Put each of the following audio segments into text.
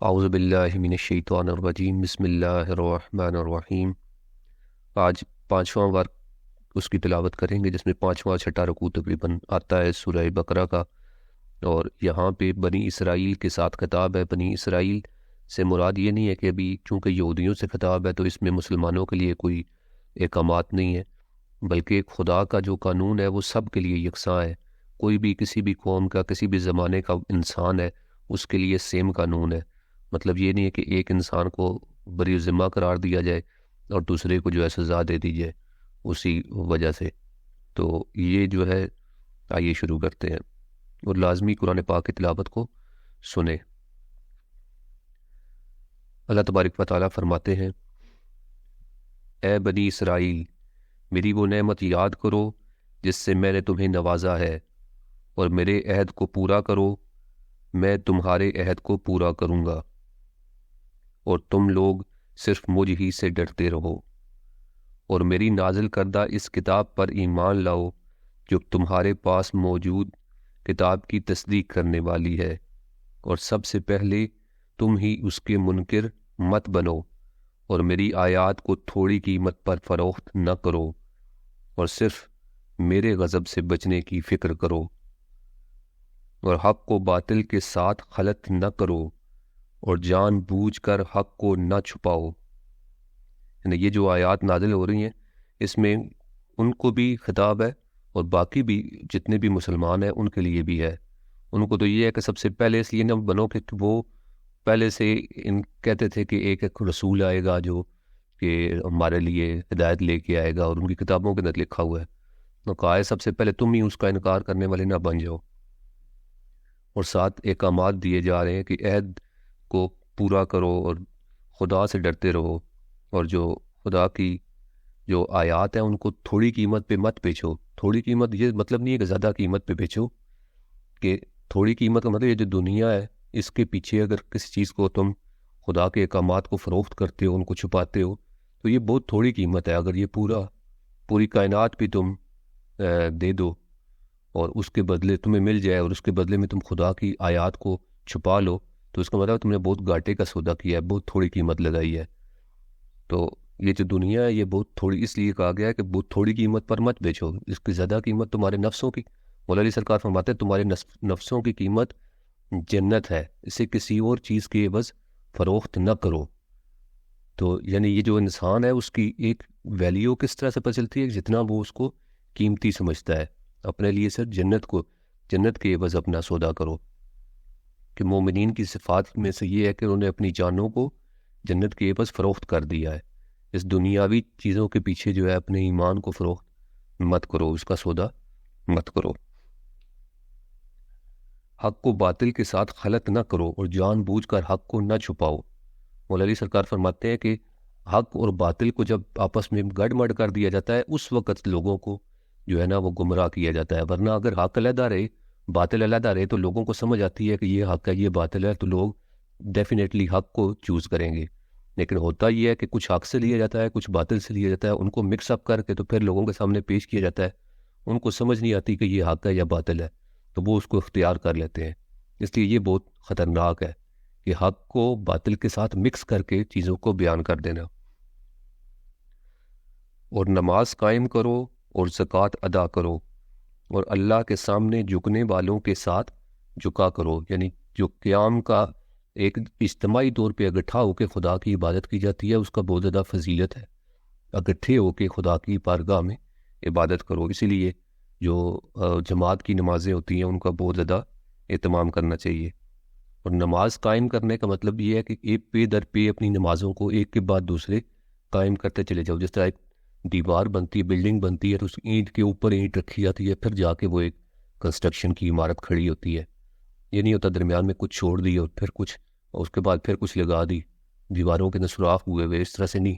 اعوذ باللہ من الشیطان الرجیم، بسم اللہ الرحمن الرحیم۔ آج پانچواں بار اس کی تلاوت کریں گے، جس میں پانچواں چھٹا رکوع تقریباً آتا ہے سورہ بقرہ کا، اور یہاں پہ بنی اسرائیل کے ساتھ خطاب ہے۔ بنی اسرائیل سے مراد یہ نہیں ہے کہ ابھی چونکہ یہودیوں سے خطاب ہے تو اس میں مسلمانوں کے لیے کوئی احکامات نہیں ہے، بلکہ خدا کا جو قانون ہے وہ سب کے لیے یکساں ہے۔ کوئی بھی کسی بھی قوم کا، کسی بھی زمانے کا انسان ہے، اس کے لیے سیم قانون ہے۔ مطلب یہ نہیں ہے کہ ایک انسان کو بری ذمہ قرار دیا جائے اور دوسرے کو جو ہے سزا دے دی جائے اسی وجہ سے۔ تو یہ جو ہے، آئیے شروع کرتے ہیں اور لازمی قرآن پاک کی تلاوت کو سنیں۔ اللہ تبارک و تعالیٰ فرماتے ہیں، اے بنی اسرائیل، میری وہ نعمت یاد کرو جس سے میں نے تمہیں نوازا ہے، اور میرے عہد کو پورا کرو، میں تمہارے عہد کو پورا کروں گا، اور تم لوگ صرف مجھ ہی سے ڈرتے رہو، اور میری نازل کردہ اس کتاب پر ایمان لاؤ جو تمہارے پاس موجود کتاب کی تصدیق کرنے والی ہے، اور سب سے پہلے تم ہی اس کے منکر مت بنو، اور میری آیات کو تھوڑی قیمت پر فروخت نہ کرو، اور صرف میرے غضب سے بچنے کی فکر کرو، اور حق کو باطل کے ساتھ خلط نہ کرو، اور جان بوجھ کر حق کو نہ چھپاؤ۔ یعنی یہ جو آیات نازل ہو رہی ہیں اس میں ان کو بھی خطاب ہے، اور باقی بھی جتنے بھی مسلمان ہیں ان کے لیے بھی ہے۔ ان کو تو یہ ہے کہ سب سے پہلے اس لیے نہ بنو کہ وہ پہلے سے کہتے تھے کہ ایک رسول آئے گا جو کہ ہمارے لیے ہدایت لے کے آئے گا، اور ان کی کتابوں کے اندر لکھا ہوا ہے۔ تو کہا ہے سب سے پہلے تم ہی اس کا انکار کرنے والے نہ بن جاؤ، اور ساتھ احکامات دیے جا رہے ہیں کہ عہد کو پورا کرو اور خدا سے ڈرتے رہو، اور جو خدا کی جو آیات ہیں ان کو تھوڑی قیمت پہ مت بیچو۔ تھوڑی قیمت یہ مطلب نہیں ہے کہ زیادہ قیمت پہ بیچو، کہ تھوڑی قیمت کا مطلب یہ جو دنیا ہے اس کے پیچھے اگر کسی چیز کو تم خدا کے احکامات کو فروخت کرتے ہو، ان کو چھپاتے ہو، تو یہ بہت تھوڑی قیمت ہے۔ اگر یہ پوری کائنات بھی تم دے دو اور اس کے بدلے تمہیں مل جائے، اور اس کے بدلے میں تم خدا کی آیات کو چھپا لو، تو اس کا مطلب تم نے بہت گھاٹے کا سودا کیا ہے، بہت تھوڑی قیمت لگائی ہے۔ تو یہ جو دنیا ہے یہ بہت تھوڑی، اس لیے کہا گیا ہے کہ بہت تھوڑی قیمت پر مت بیچو، اس کی زیادہ قیمت تمہارے نفسوں کی، مولا علی سرکار فرماتے ہیں تمہارے نفسوں کی قیمت جنت ہے، اسے کسی اور چیز کے عوض فروخت نہ کرو۔ تو یعنی یہ جو انسان ہے اس کی ایک ویلیو کس طرح سے پتہ چلتی ہے، جتنا وہ اس کو قیمتی سمجھتا ہے، اپنے لیے صرف جنت کے عوض اپنا سودا کرو۔ کہ مومنین کی صفات میں سے یہ ہے کہ انہوں نے اپنی جانوں کو جنت کے عوض فروخت کر دیا ہے۔ اس دنیاوی چیزوں کے پیچھے جو ہے اپنے ایمان کو فروخت مت کرو، اس کا سودا مت کرو۔ حق کو باطل کے ساتھ خلط نہ کرو، اور جان بوجھ کر حق کو نہ چھپاؤ۔ مولا علی سرکار فرماتے ہیں کہ حق اور باطل کو جب آپس میں گڑ مڑ کر دیا جاتا ہے اس وقت لوگوں کو جو ہے نا وہ گمراہ کیا جاتا ہے، ورنہ اگر حق علیحدہ رہے باطل علیحدہ رہے تو لوگوں کو سمجھ آتی ہے کہ یہ حق ہے یہ باطل ہے، تو لوگ ڈیفینیٹلی حق کو چوز کریں گے۔ لیکن ہوتا یہ ہے کہ کچھ حق سے لیا جاتا ہے، کچھ باطل سے لیا جاتا ہے، ان کو مکس اپ کر کے تو پھر لوگوں کے سامنے پیش کیا جاتا ہے، ان کو سمجھ نہیں آتی کہ یہ حق ہے یا باطل ہے، تو وہ اس کو اختیار کر لیتے ہیں۔ اس لیے یہ بہت خطرناک ہے کہ حق کو باطل کے ساتھ مکس کر کے چیزوں کو بیان کر دینا۔ اور نماز قائم کرو اور زکوٰۃ ادا کرو، اور اللہ کے سامنے جھکنے والوں کے ساتھ جھکا کرو۔ یعنی جو قیام کا ایک اجتماعی طور پہ اکٹھا ہو کے خدا کی عبادت کی جاتی ہے اس کا بہت زیادہ فضیلت ہے، اکٹھے ہو کے خدا کی بارگاہ میں عبادت کرو۔ اسی لیے جو جماعت کی نمازیں ہوتی ہیں ان کا بہت زیادہ اہتمام کرنا چاہیے۔ اور نماز قائم کرنے کا مطلب یہ ہے کہ ایک پہ در پہ اپنی نمازوں کو ایک کے بعد دوسرے قائم کرتے چلے جاؤ۔ جس طرح ایک دیوار بنتی ہے، بلڈنگ بنتی ہے، تو اس اینٹ کے اوپر اینٹ رکھی جاتی ہے، پھر جا کے وہ ایک کنسٹرکشن کی عمارت کھڑی ہوتی ہے۔ یہ نہیں ہوتا درمیان میں کچھ چھوڑ دی اور پھر کچھ، اور اس کے بعد پھر کچھ لگا دی، دیواروں کے سوراخ ہوئے ہوئے، اس طرح سے نہیں۔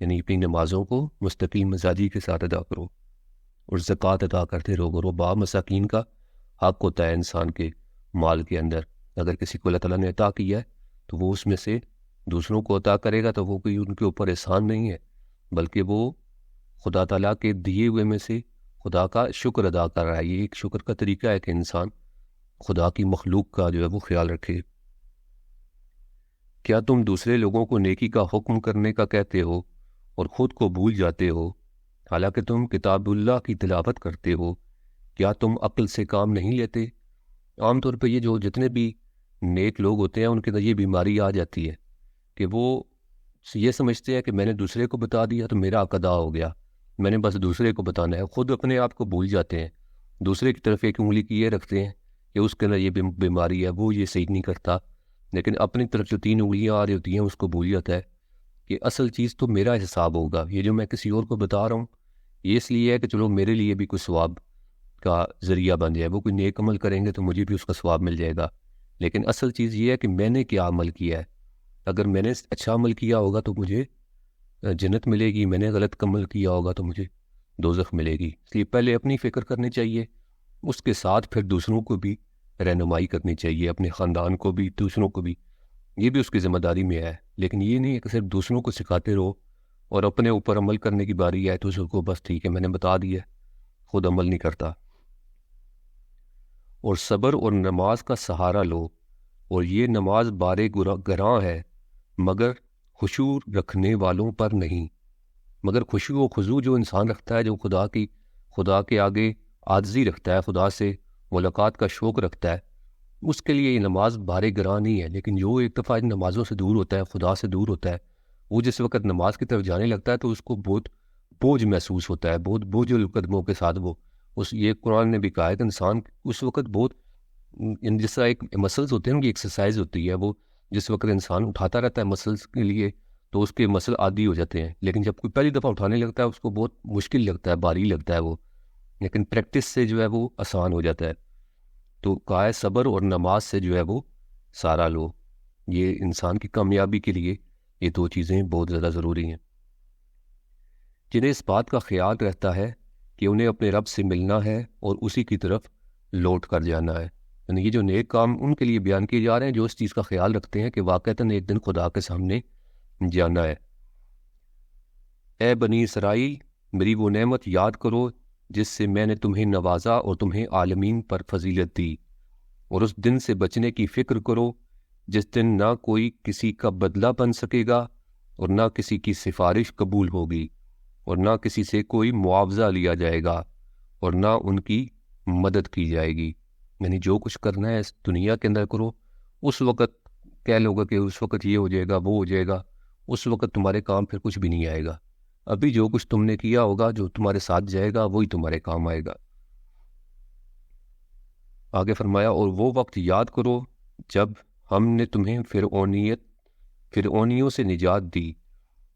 یعنی اپنی نمازوں کو مستقیم مزاجی کے ساتھ ادا کرو، اور زکوٰۃ ادا کرتے رہو۔ اور با مساکین کا حق ہوتا ہے انسان کے مال کے اندر، اگر کسی کو اللہ تعالیٰ نے عطا کیا ہے تو وہ اس میں سے دوسروں کو عطا کرے گا، تو وہ کوئی ان کے اوپر احسان نہیں ہے، بلکہ وہ خدا تعالیٰ کے دیے ہوئے میں سے خدا کا شکر ادا کر رہا ہے۔ یہ ایک شکر کا طریقہ ہے کہ انسان خدا کی مخلوق کا جو ہے وہ خیال رکھے۔ کیا تم دوسرے لوگوں کو نیکی کا حکم کرنے کا کہتے ہو اور خود کو بھول جاتے ہو، حالانکہ تم کتاب اللہ کی تلاوت کرتے ہو؟ کیا تم عقل سے کام نہیں لیتے؟ عام طور پہ یہ جو جتنے بھی نیک لوگ ہوتے ہیں ان کے اندر یہ بیماری آ جاتی ہے کہ وہ یہ سمجھتے ہیں کہ میں نے دوسرے کو بتا دیا تو میرا حق ادا ہو گیا، میں نے بس دوسرے کو بتانا ہے، خود اپنے آپ کو بھول جاتے ہیں، دوسرے کی طرف ایک انگلی کیے رکھتے ہیں کہ اس کے اندر یہ بیماری ہے، وہ یہ صحیح نہیں کرتا، لیکن اپنی طرف جو 3 انگلیاں آ رہی ہوتی ہیں اس کو بھول جاتا ہے کہ اصل چیز تو میرا حساب ہوگا، یہ جو میں کسی اور کو بتا رہا ہوں یہ اس لیے ہے کہ چلو میرے لیے بھی کوئی ثواب کا ذریعہ بن جائے، وہ کوئی نیک عمل کریں گے تو مجھے بھی اس کا ثواب مل جائے گا، لیکن اصل چیز یہ ہے کہ میں نے کیا عمل کیا ہے، اگر میں نے اچھا عمل کیا ہوگا تو مجھے جنت ملے گی، میں نے غلط عمل کیا ہوگا تو مجھے دوزخ ملے گی، اس لیے پہلے اپنی فکر کرنی چاہیے، اس کے ساتھ پھر دوسروں کو بھی رہنمائی کرنی چاہیے، اپنے خاندان کو بھی، دوسروں کو بھی، یہ بھی اس کی ذمہ داری میں ہے، لیکن یہ نہیں ہے کہ صرف دوسروں کو سکھاتے رہو اور اپنے اوپر عمل کرنے کی باری ہے تو اس کو بس ٹھیک ہے میں نے بتا دیا، خود عمل نہیں کرتا۔ اور صبر اور نماز کا سہارا لو، اور یہ نماز بارے گراں ہے مگر خشوع رکھنے والوں پر نہیں، مگر خشوع و خضوع جو انسان رکھتا ہے، جو خدا کے آگے عاجزی رکھتا ہے، خدا سے ملاقات کا شوق رکھتا ہے، اس کے لیے یہ نماز بارے گراں نہیں ہے، لیکن جو ایک دفعہ ان نمازوں سے دور ہوتا ہے، خدا سے دور ہوتا ہے، وہ جس وقت نماز کی طرف جانے لگتا ہے تو اس کو بہت بوجھ محسوس ہوتا ہے، بہت بوجھل قدموں کے ساتھ وہ یہ قرآن نے بھی کہا ہے کہ انسان اس وقت بہت جس طرح ایک مسلز ہوتے ہیں ان کی ایکسرسائز ہوتی ہے، وہ جس وقت انسان اٹھاتا رہتا ہے مسلز کے لیے تو اس کے مسل عادی ہو جاتے ہیں، لیکن جب کوئی پہلی دفعہ اٹھانے لگتا ہے اس کو بہت مشکل لگتا ہے، بھاری لگتا ہے وہ، لیکن پریکٹس سے جو ہے وہ آسان ہو جاتا ہے۔ تو کہا ہے صبر اور نماز سے جو ہے وہ سارا لو، یہ انسان کی کامیابی کے لیے یہ 2 چیزیں بہت زیادہ ضروری ہیں۔ جنہیں اس بات کا خیال رہتا ہے کہ انہیں اپنے رب سے ملنا ہے اور اسی کی طرف لوٹ کر جانا ہے، یعنی یہ جو نیک کام ان کے لیے بیان کیے جا رہے ہیں جو اس چیز کا خیال رکھتے ہیں کہ واقعتاً ایک دن خدا کے سامنے جانا ہے۔ اے بنی اسرائیل، میری وہ نعمت یاد کرو جس سے میں نے تمہیں نوازا اور تمہیں عالمین پر فضیلت دی، اور اس دن سے بچنے کی فکر کرو جس دن نہ کوئی کسی کا بدلہ بن سکے گا اور نہ کسی کی سفارش قبول ہوگی اور نہ کسی سے کوئی معاوضہ لیا جائے گا اور نہ ان کی مدد کی جائے گی، یعنی جو کچھ کرنا ہے اس دنیا کے اندر کرو، اس وقت کہہ لو گا کہ اس وقت یہ ہو جائے گا وہ ہو جائے گا، اس وقت تمہارے کام پھر کچھ بھی نہیں آئے گا، ابھی جو کچھ تم نے کیا ہوگا جو تمہارے ساتھ جائے گا وہی تمہارے کام آئے گا۔ آگے فرمایا اور وہ وقت یاد کرو جب ہم نے تمہیں فرعونیوں سے نجات دی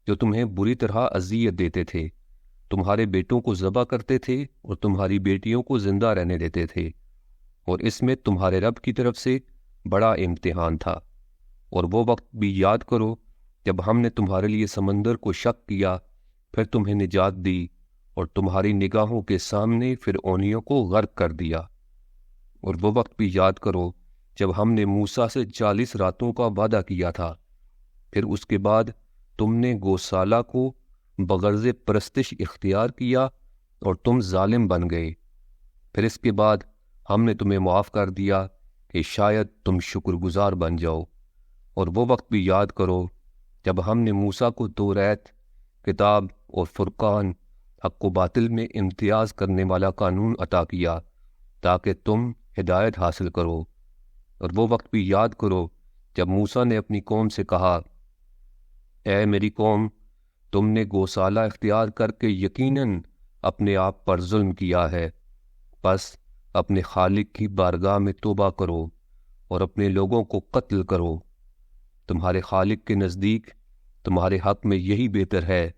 جو تمہیں بری طرح اذیت دیتے تھے، تمہارے بیٹوں کو ذبح کرتے تھے اور تمہاری بیٹیوں کو زندہ رہنے دیتے تھے، اور اس میں تمہارے رب کی طرف سے بڑا امتحان تھا۔ اور وہ وقت بھی یاد کرو جب ہم نے تمہارے لیے سمندر کو شق کیا، پھر تمہیں نجات دی اور تمہاری نگاہوں کے سامنے فرعونیوں کو غرق کر دیا۔ اور وہ وقت بھی یاد کرو جب ہم نے موسیٰ سے 40 راتوں کا وعدہ کیا تھا، پھر اس کے بعد تم نے گوسالہ کو بغرض پرستش اختیار کیا اور تم ظالم بن گئے، پھر اس کے بعد ہم نے تمہیں معاف کر دیا کہ شاید تم شکر گزار بن جاؤ۔ اور وہ وقت بھی یاد کرو جب ہم نے موسیٰ کو توریت، کتاب اور فرقان، حق و باطل میں امتیاز کرنے والا قانون عطا کیا تاکہ تم ہدایت حاصل کرو۔ اور وہ وقت بھی یاد کرو جب موسیٰ نے اپنی قوم سے کہا، اے میری قوم، تم نے گوسالہ اختیار کر کے یقیناً اپنے آپ پر ظلم کیا ہے، پس اپنے خالق کی بارگاہ میں توبہ کرو اور اپنے لوگوں کو قتل کرو، تمہارے خالق کے نزدیک تمہارے حق میں یہی بہتر ہے،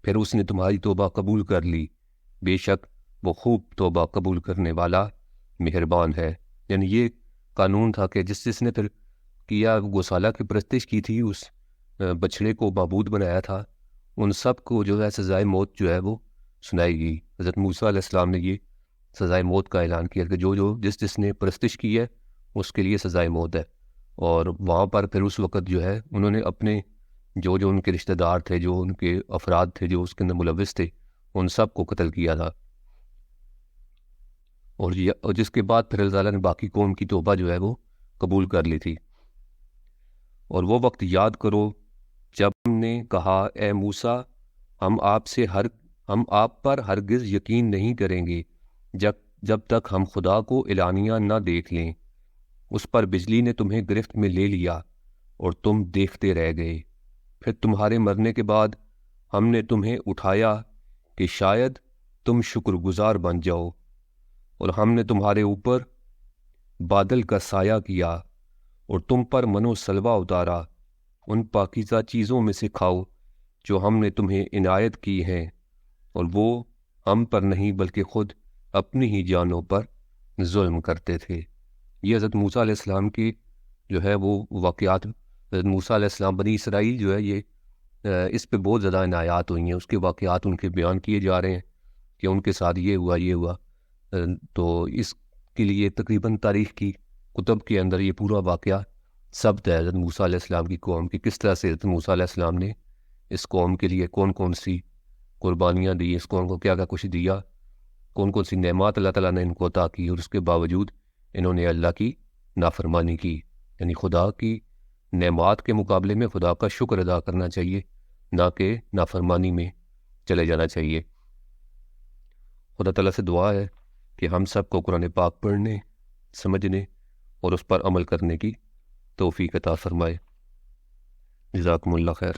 پھر اس نے تمہاری توبہ قبول کر لی، بے شک وہ خوب توبہ قبول کرنے والا مہربان ہے۔ یعنی یہ قانون تھا کہ جس نے پھر کیا گوسالہ کی پرستش کی تھی، اس بچڑے کو معبود بنایا تھا، ان سب کو جو ہے سزائے موت جو ہے وہ سنائی گئی۔ حضرت موسیٰ علیہ السلام نے یہ سزائے موت کا اعلان کیا کہ جو جس نے پرستش کی ہے اس کے لیے سزائے موت ہے، اور وہاں پر پھر اس وقت جو ہے انہوں نے اپنے جو ان کے رشتہ دار تھے، جو ان کے افراد تھے جو اس کے اندر ملوث تھے، ان سب کو قتل کیا تھا، اور جس کے بعد پھر اللہ تعالیٰ نے باقی قوم کی توبہ جو ہے وہ قبول کر لی تھی۔ اور وہ وقت یاد کرو جب ہم نے کہا اے موسیٰ ہم آپ پر ہرگز یقین نہیں کریں گے جب تک ہم خدا کو اعلانیہ نہ دیکھ لیں۔ اس پر بجلی نے تمہیں گرفت میں لے لیا اور تم دیکھتے رہ گئے۔ پھر تمہارے مرنے کے بعد ہم نے تمہیں اٹھایا کہ شاید تم شکر گزار بن جاؤ، اور ہم نے تمہارے اوپر بادل کا سایہ کیا اور تم پر منو سلوہ اتارا۔ ان پاکیزہ چیزوں میں سے کھاؤ جو ہم نے تمہیں عنایت کی ہیں، اور وہ ہم پر نہیں بلکہ خود اپنی ہی جانوں پر ظلم کرتے تھے۔ یہ حضرت موسیٰ علیہ السلام کی جو ہے وہ واقعات، حضرت موسیٰ علیہ السلام بنی اسرائیل جو ہے یہ اس پہ بہت زیادہ عنایات ہوئی ہیں، اس کے واقعات ان کے بیان کیے جا رہے ہیں کہ ان کے ساتھ یہ ہوا۔ تو اس کے لیے تقریباً تاریخ کی کتب کے اندر یہ پورا واقعہ ثبت ہے حضرت موسیٰ علیہ السلام کی قوم کی، کس طرح سے حضرت موسیٰ علیہ السلام نے اس قوم کے لیے کون کون سی قربانیاں دی، اس قوم کو کیا کیا کچھ دیا، کون کون سی نعمات اللہ تعالیٰ نے ان کو عطا کی، اور اس کے باوجود انہوں نے اللہ کی نافرمانی کی۔ یعنی خدا کی نعمات کے مقابلے میں خدا کا شکر ادا کرنا چاہیے، نہ کہ نافرمانی میں چلے جانا چاہیے۔ خدا تعالیٰ سے دعا ہے کہ ہم سب کو قرآن پاک پڑھنے، سمجھنے اور اس پر عمل کرنے کی توفیق عطا فرمائے۔ جزاکم اللہ خیر۔